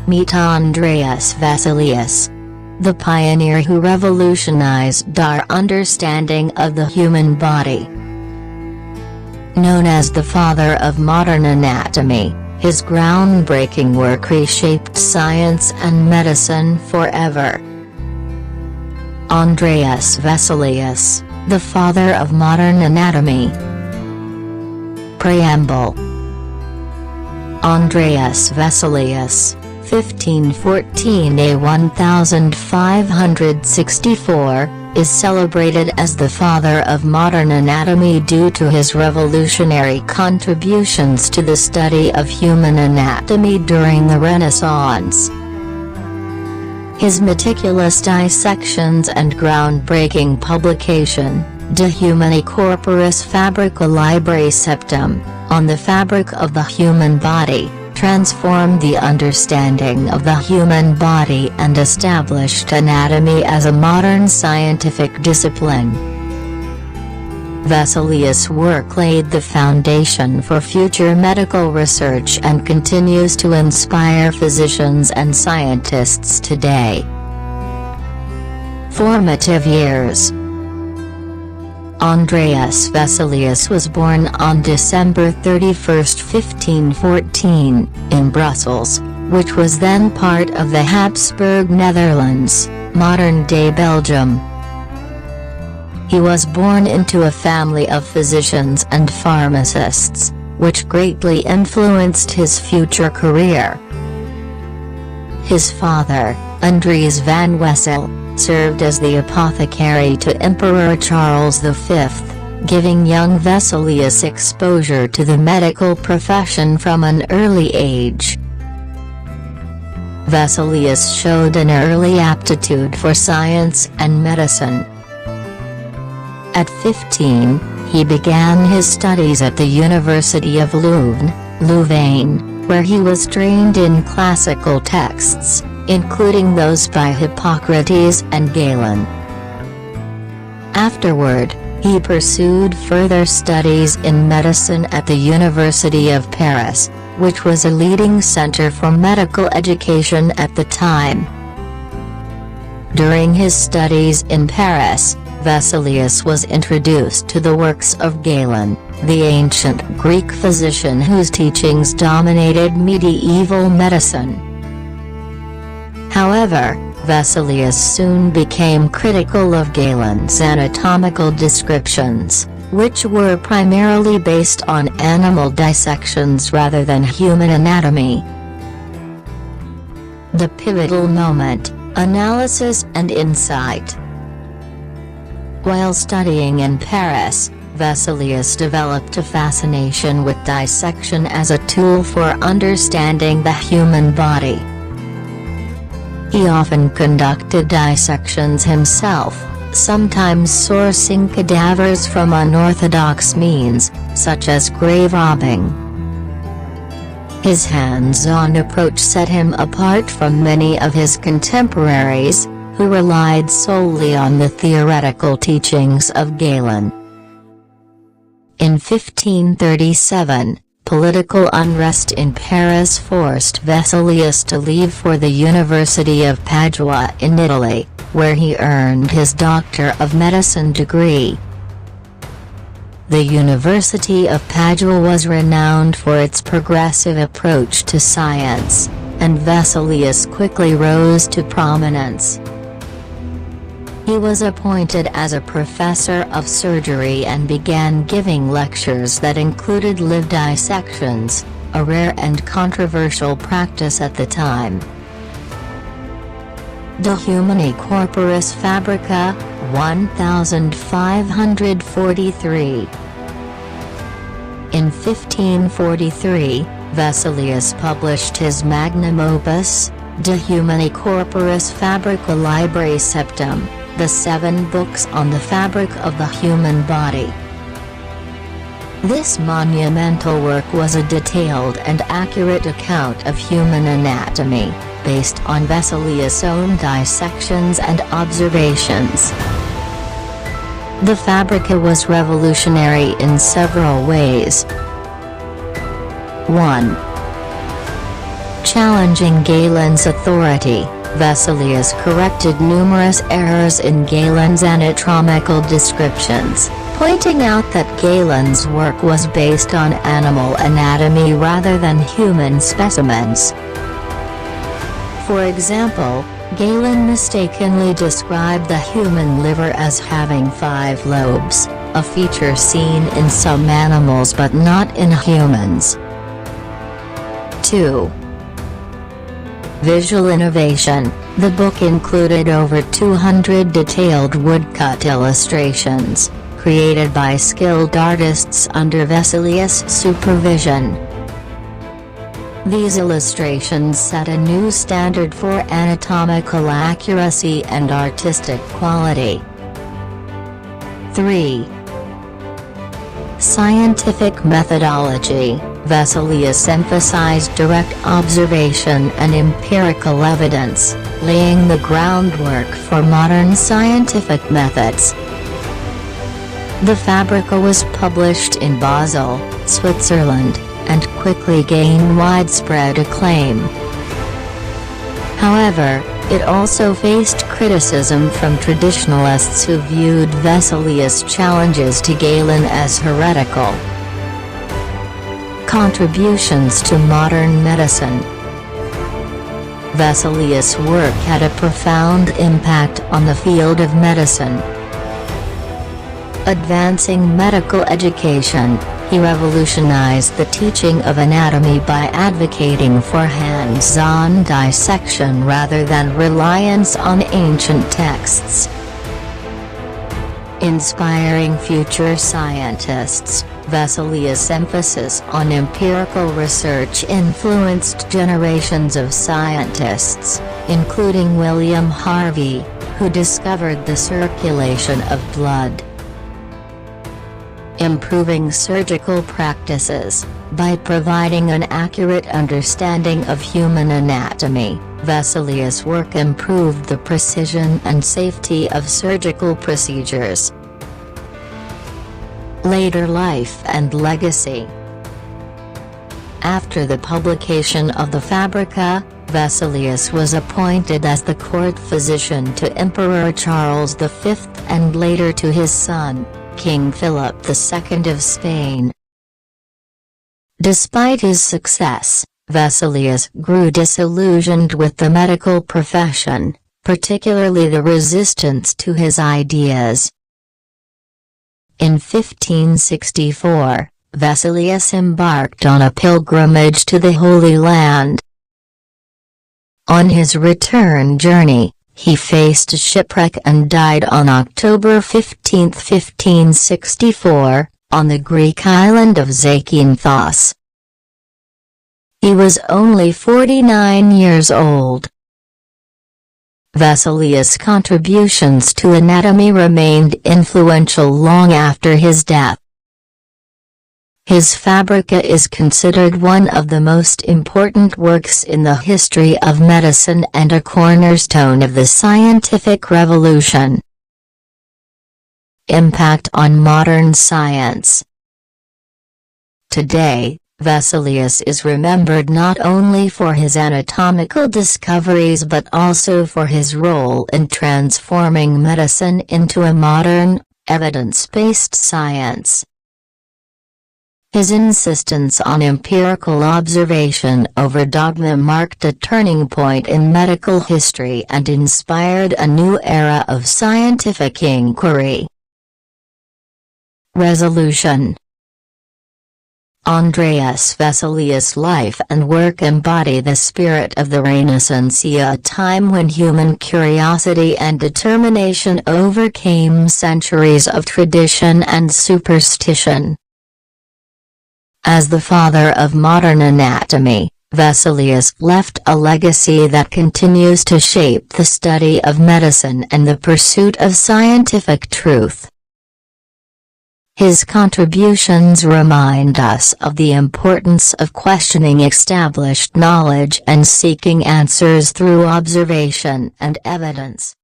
Meet Andreas Vesalius, the pioneer who revolutionized our understanding of the human body. Known as the father of modern anatomy, his groundbreaking work reshaped science and medicine forever. Andreas Vesalius, the father of modern anatomy. Preamble. Andreas Vesalius, 1514–1564, is celebrated as the father of modern anatomy due to his revolutionary contributions to the study of human anatomy during the Renaissance. His meticulous dissections and groundbreaking publication, De Humani Corporis Fabrica Librae Septem, on the fabric of the human body, transformed the understanding of the human body and established anatomy as a modern scientific discipline. Vesalius' work laid the foundation for future medical research and continues to inspire physicians and scientists today. Formative years. Andreas Vesalius was born on December 31, 1514, in Brussels, which was then part of the Habsburg Netherlands, modern-day Belgium. He was born into a family of physicians and pharmacists, which greatly influenced his future career. His father, Andreas van Wessel, served as the apothecary to Emperor Charles V, giving young Vesalius exposure to the medical profession from an early age. Vesalius showed an early aptitude for science and medicine. At 15, he began his studies at the University of Louvain, where he was trained in classical texts, including those by Hippocrates and Galen. Afterward, he pursued further studies in medicine at the University of Paris, which was a leading center for medical education at the time. During his studies in Paris, Vesalius was introduced to the works of Galen, the ancient Greek physician whose teachings dominated medieval medicine. However, Vesalius soon became critical of Galen's anatomical descriptions, which were primarily based on animal dissections rather than human anatomy. The pivotal moment, analysis and insight. While studying in Paris, Vesalius developed a fascination with dissection as a tool for understanding the human body. He often conducted dissections himself, sometimes sourcing cadavers from unorthodox means, such as grave robbing. His hands-on approach set him apart from many of his contemporaries, who relied solely on the theoretical teachings of Galen. In 1537, political unrest in Paris forced Vesalius to leave for the University of Padua in Italy, where he earned his Doctor of Medicine degree. The University of Padua was renowned for its progressive approach to science, and Vesalius quickly rose to prominence. He was appointed as a professor of surgery and began giving lectures that included live dissections, a rare and controversial practice at the time. De Humani Corporis Fabrica, 1543. In 1543, Vesalius published his magnum opus, De Humani Corporis Fabrica Librae Septem, the 7 books on the fabric of the human body. This monumental work was a detailed and accurate account of human anatomy, based on Vesalius' own dissections and observations. The Fabrica was revolutionary in several ways. 1. challenging Galen's authority, Vesalius corrected numerous errors in Galen's anatomical descriptions, pointing out that Galen's work was based on animal anatomy rather than human specimens. For example, Galen mistakenly described the human liver as having 5 lobes, a feature seen in some animals but not in humans. 2. Visual innovation. The book included over 200 detailed woodcut illustrations, created by skilled artists under Vesalius' supervision. These illustrations set a new standard for anatomical accuracy and artistic quality. 3. Scientific methodology. Vesalius emphasized direct observation and empirical evidence, laying the groundwork for modern scientific methods. The Fabrica was published in Basel, Switzerland, and quickly gained widespread acclaim. However, it also faced criticism from traditionalists who viewed Vesalius' challenges to Galen as heretical. Contributions to modern medicine. Vesalius' work had a profound impact on the field of medicine. Advancing medical education, he revolutionized the teaching of anatomy by advocating for hands-on dissection rather than reliance on ancient texts. Inspiring future scientists, Vesalius' emphasis on empirical research influenced generations of scientists, including William Harvey, who discovered the circulation of blood. Improving surgical practices. By providing an accurate understanding of human anatomy, Vesalius' work improved the precision and safety of surgical procedures. Later life and legacy. After the publication of the Fabrica, Vesalius was appointed as the court physician to Emperor Charles V and later to his son, King Philip II of Spain. Despite his success, Vesalius grew disillusioned with the medical profession, particularly the resistance to his ideas. In 1564, Vesalius embarked on a pilgrimage to the Holy Land. On his return journey, he faced shipwreck and died on October 15, 1564, on the Greek island of Zakynthos. He was only 49 years old. Vesalius' contributions to anatomy remained influential long after his death. His Fabrica is considered one of the most important works in the history of medicine and a cornerstone of the scientific revolution. Impact on modern science. Today, Vesalius is remembered not only for his anatomical discoveries but also for his role in transforming medicine into a modern, evidence-based science. His insistence on empirical observation over dogma marked a turning point in medical history and inspired a new era of scientific inquiry. Resolution. Andreas Vesalius' life and work embody the spirit of the Renaissance, a time when human curiosity and determination overcame centuries of tradition and superstition. As the father of modern anatomy, Vesalius left a legacy that continues to shape the study of medicine and the pursuit of scientific truth. His contributions remind us of the importance of questioning established knowledge and seeking answers through observation and evidence.